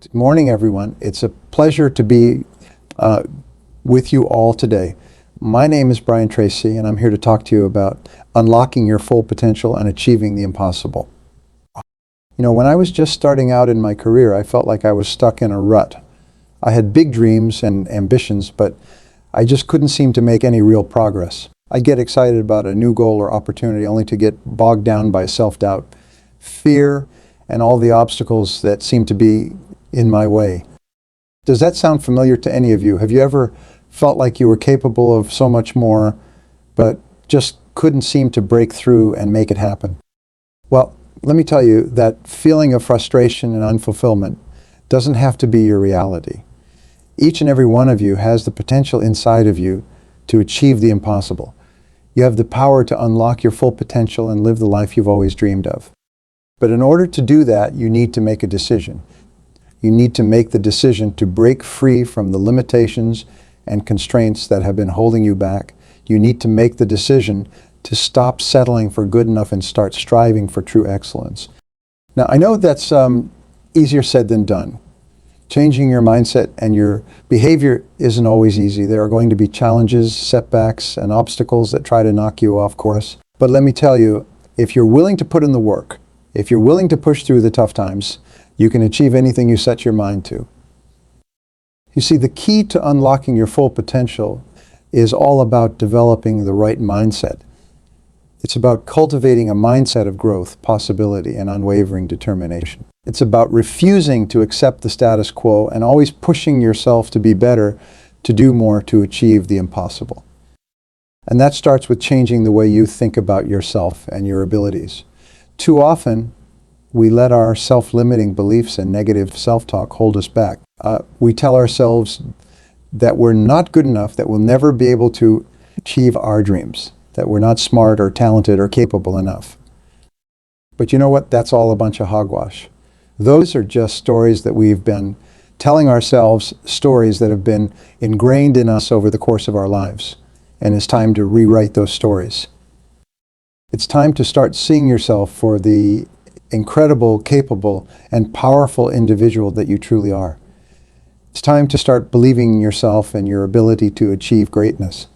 Good morning, everyone. It's a pleasure to be with you all today. My name is Brian Tracy, and I'm here to talk to you about unlocking your full potential and achieving the impossible. You know, when I was just starting out in my career, I felt like I was stuck in a rut. I had big dreams and ambitions, but I just couldn't seem to make any real progress. I get excited about a new goal or opportunity only to get bogged down by self-doubt, fear, and all the obstacles that seem to be in my way. Does that sound familiar to any of you? Have you ever felt like you were capable of so much more, but just couldn't seem to break through and make it happen? Well, let me tell you that feeling of frustration and unfulfillment doesn't have to be your reality. Each and every one of you has the potential inside of you to achieve the impossible. You have the power to unlock your full potential and live the life you've always dreamed of. But in order to do that, you need to make a decision. You need to make the decision to break free from the limitations and constraints that have been holding you back. You need to make the decision to stop settling for good enough and start striving for true excellence. Now, I know that's easier said than done. Changing your mindset and your behavior isn't always easy. There are going to be challenges, setbacks, and obstacles that try to knock you off course. But let me tell you, if you're willing to put in the work, if you're willing to push through the tough times, you can achieve anything you set your mind to. You see, the key to unlocking your full potential is all about developing the right mindset. It's about cultivating a mindset of growth, possibility, and unwavering determination. It's about refusing to accept the status quo and always pushing yourself to be better, to do more, to achieve the impossible. And that starts with changing the way you think about yourself and your abilities. Too often, we let our self-limiting beliefs and negative self-talk hold us back. We tell ourselves that we're not good enough, that we'll never be able to achieve our dreams, that we're not smart or talented or capable enough. But you know what? That's all a bunch of hogwash. Those are just stories that we've been telling ourselves, stories that have been ingrained in us over the course of our lives. And it's time to rewrite those stories. It's time to start seeing yourself for the incredible, capable, and powerful individual that you truly are. It's time to start believing in yourself and your ability to achieve greatness.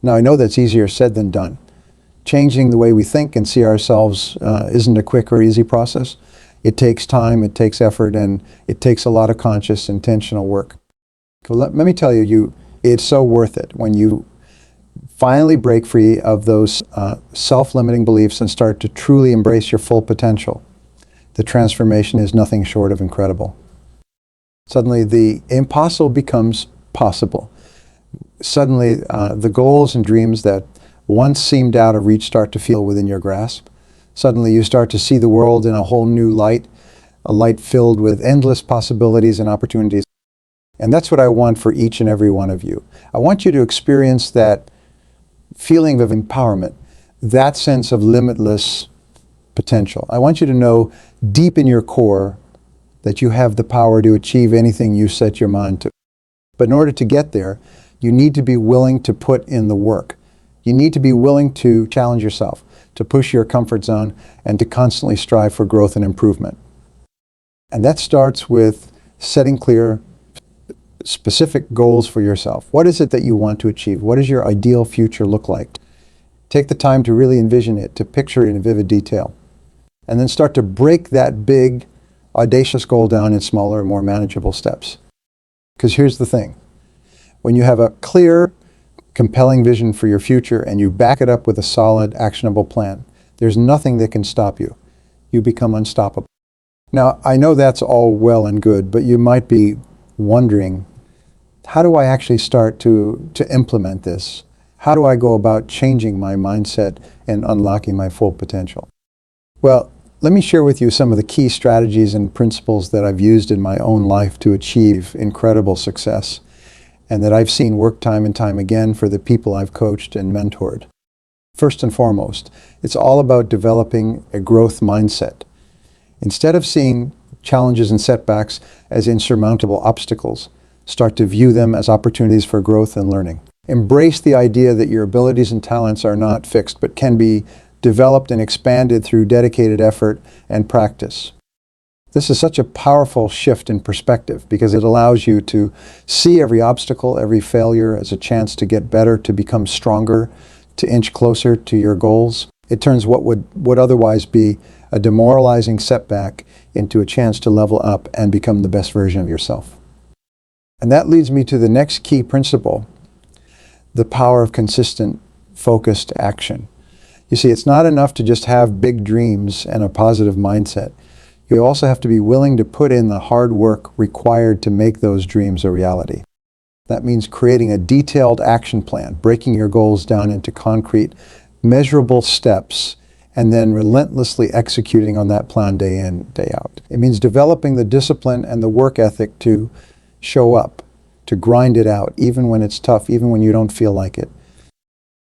Now, I know that's easier said than done. Changing the way we think and see ourselves isn't a quick or easy process. It takes time, it takes effort, and it takes a lot of conscious, intentional work. Let me tell you, it's so worth it when you finally break free of those self-limiting beliefs and start to truly embrace your full potential. The transformation is nothing short of incredible. Suddenly, the impossible becomes possible. Suddenly, the goals and dreams that once seemed out of reach start to feel within your grasp. Suddenly, you start to see the world in a whole new light, a light filled with endless possibilities and opportunities. And that's what I want for each and every one of you. I want you to experience that feeling of empowerment, that sense of limitless potential. I want you to know deep in your core that you have the power to achieve anything you set your mind to. But in order to get there, you need to be willing to put in the work. You need to be willing to challenge yourself, to push your comfort zone, and to constantly strive for growth and improvement. And that starts with setting clear, specific goals for yourself. What is it that you want to achieve? What does your ideal future look like? Take the time to really envision it, to picture it in vivid detail. And then start to break that big, audacious goal down in smaller, more manageable steps. Because here's the thing. When you have a clear, compelling vision for your future and you back it up with a solid, actionable plan, there's nothing that can stop you. You become unstoppable. Now, I know that's all well and good, but you might be wondering, how do I actually start to implement this? How do I go about changing my mindset and unlocking my full potential? Well, let me share with you some of the key strategies and principles that I've used in my own life to achieve incredible success, and that I've seen work time and time again for the people I've coached and mentored. First and foremost, it's all about developing a growth mindset. Instead of seeing challenges and setbacks as insurmountable obstacles, start to view them as opportunities for growth and learning. Embrace the idea that your abilities and talents are not fixed, but can be developed and expanded through dedicated effort and practice. This is such a powerful shift in perspective because it allows you to see every obstacle, every failure as a chance to get better, to become stronger, to inch closer to your goals. It turns what would otherwise be a demoralizing setback into a chance to level up and become the best version of yourself. And that leads me to the next key principle, the power of consistent, focused action. You see, it's not enough to just have big dreams and a positive mindset. You also have to be willing to put in the hard work required to make those dreams a reality. That means creating a detailed action plan, breaking your goals down into concrete, measurable steps, and then relentlessly executing on that plan day in, day out. It means developing the discipline and the work ethic to show up, to grind it out, even when it's tough, even when you don't feel like it.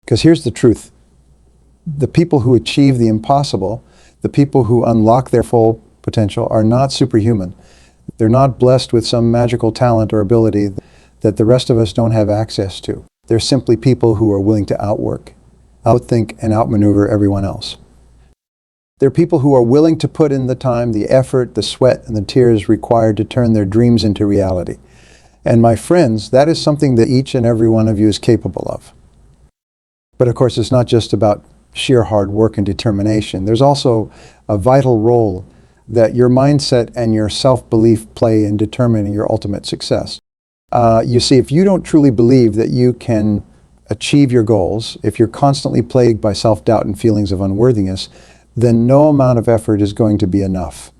Because here's the truth. The people who achieve the impossible, the people who unlock their full potential, are not superhuman. They're not blessed with some magical talent or ability that the rest of us don't have access to. They're simply people who are willing to outwork, outthink, and outmaneuver everyone else. They're people who are willing to put in the time, the effort, the sweat, and the tears required to turn their dreams into reality. And my friends, that is something that each and every one of you is capable of. But of course, it's not just about sheer hard work and determination. There's also a vital role that your mindset and your self-belief play in determining your ultimate success. You see, if you don't truly believe that you can achieve your goals, if you're constantly plagued by self-doubt and feelings of unworthiness, then no amount of effort is going to be enough.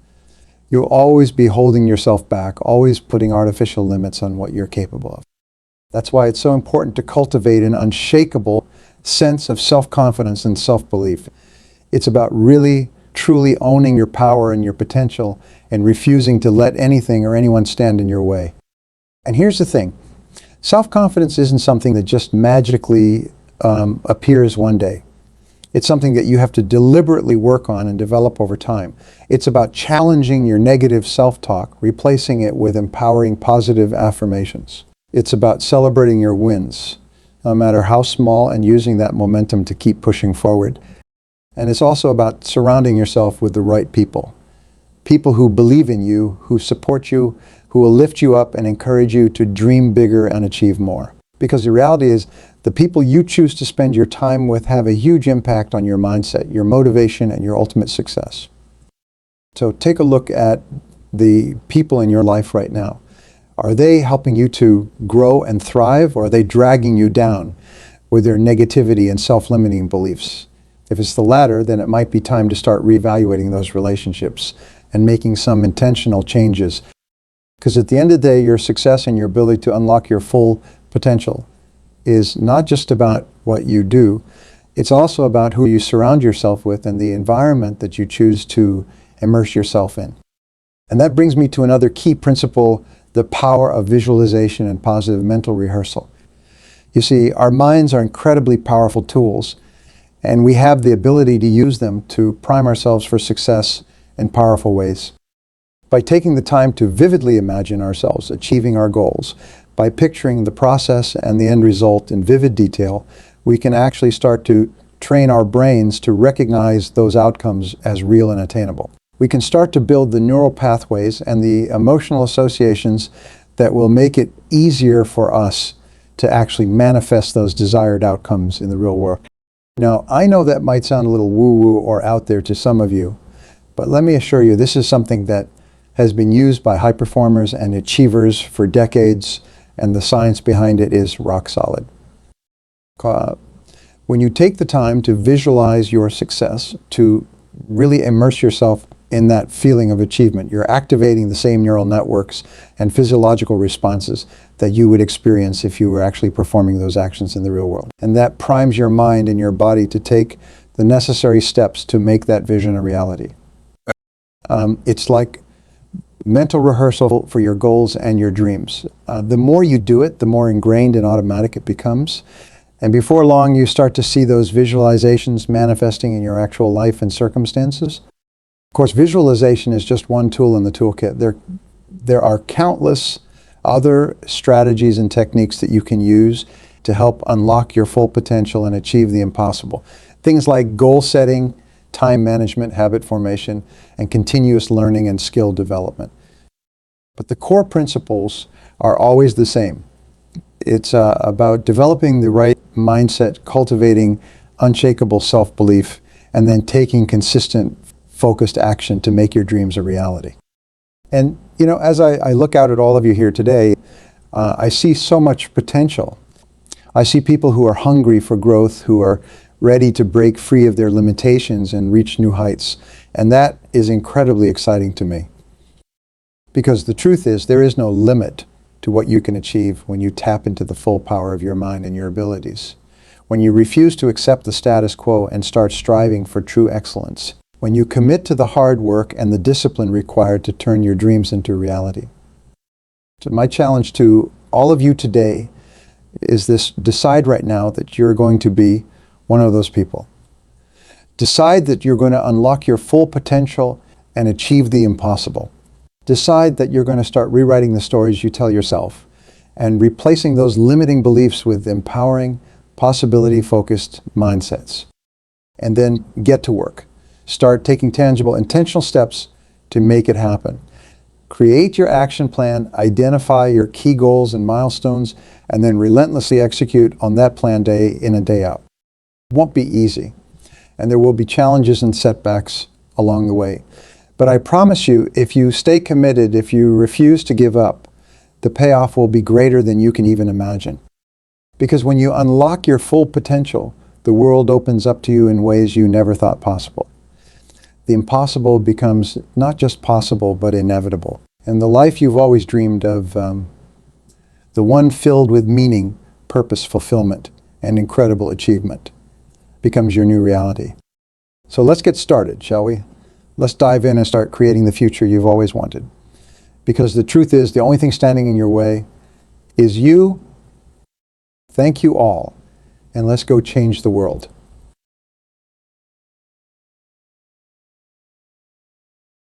You'll always be holding yourself back, always putting artificial limits on what you're capable of. That's why it's so important to cultivate an unshakable sense of self-confidence and self-belief. It's about really, truly owning your power and your potential and refusing to let anything or anyone stand in your way. And here's the thing. Self-confidence isn't something that just magically appears one day. It's something that you have to deliberately work on and develop over time. It's about challenging your negative self-talk, replacing it with empowering positive affirmations. It's about celebrating your wins, no matter how small, and using that momentum to keep pushing forward. And it's also about surrounding yourself with the right people. People who believe in you, who support you, who will lift you up and encourage you to dream bigger and achieve more. Because the reality is, the people you choose to spend your time with have a huge impact on your mindset, your motivation, and your ultimate success. So take a look at the people in your life right now. Are they helping you to grow and thrive, or are they dragging you down with their negativity and self-limiting beliefs? If it's the latter, then it might be time to start reevaluating those relationships and making some intentional changes. Because at the end of the day, your success and your ability to unlock your full potential is not just about what you do, it's also about who you surround yourself with and the environment that you choose to immerse yourself in. And that brings me to another key principle, the power of visualization and positive mental rehearsal. You see, our minds are incredibly powerful tools, and we have the ability to use them to prime ourselves for success in powerful ways. By taking the time to vividly imagine ourselves achieving our goals, by picturing the process and the end result in vivid detail, we can actually start to train our brains to recognize those outcomes as real and attainable. We can start to build the neural pathways and the emotional associations that will make it easier for us to actually manifest those desired outcomes in the real world. Now, I know that might sound a little woo-woo or out there to some of you, but let me assure you, this is something that has been used by high performers and achievers for decades, and the science behind it is rock solid. When you take the time to visualize your success, to really immerse yourself in that feeling of achievement, you're activating the same neural networks and physiological responses that you would experience if you were actually performing those actions in the real world. And that primes your mind and your body to take the necessary steps to make that vision a reality. It's like mental rehearsal for your goals and your dreams. The more you do it, the more ingrained and automatic it becomes. And before long, you start to see those visualizations manifesting in your actual life and circumstances. Of course, visualization is just one tool in the toolkit. There are countless other strategies and techniques that you can use to help unlock your full potential and achieve the impossible. Things like goal setting, time management, habit formation, and continuous learning and skill development. But the core principles are always the same. It's about developing the right mindset, cultivating unshakable self-belief, and then taking consistent, focused action to make your dreams a reality. And, you know, as I look out at all of you here today, I see so much potential. I see people who are hungry for growth, who are ready to break free of their limitations and reach new heights. And that is incredibly exciting to me. Because the truth is, there is no limit to what you can achieve when you tap into the full power of your mind and your abilities. When you refuse to accept the status quo and start striving for true excellence. When you commit to the hard work and the discipline required to turn your dreams into reality. So my challenge to all of you today is this: decide right now that you're going to be one of those people. Decide that you're going to unlock your full potential and achieve the impossible. Decide that you're going to start rewriting the stories you tell yourself and replacing those limiting beliefs with empowering, possibility-focused mindsets. And then get to work. Start taking tangible, intentional steps to make it happen. Create your action plan, identify your key goals and milestones, and then relentlessly execute on that plan day in and day out. It won't be easy, and there will be challenges and setbacks along the way. But I promise you, if you stay committed, if you refuse to give up, the payoff will be greater than you can even imagine. Because when you unlock your full potential, the world opens up to you in ways you never thought possible. The impossible becomes not just possible, but inevitable. And the life you've always dreamed of, the one filled with meaning, purpose, fulfillment, and incredible achievement, becomes your new reality. So let's get started, shall we? Let's dive in and start creating the future you've always wanted. Because the truth is, the only thing standing in your way is you. Thank you all, and let's go change the world.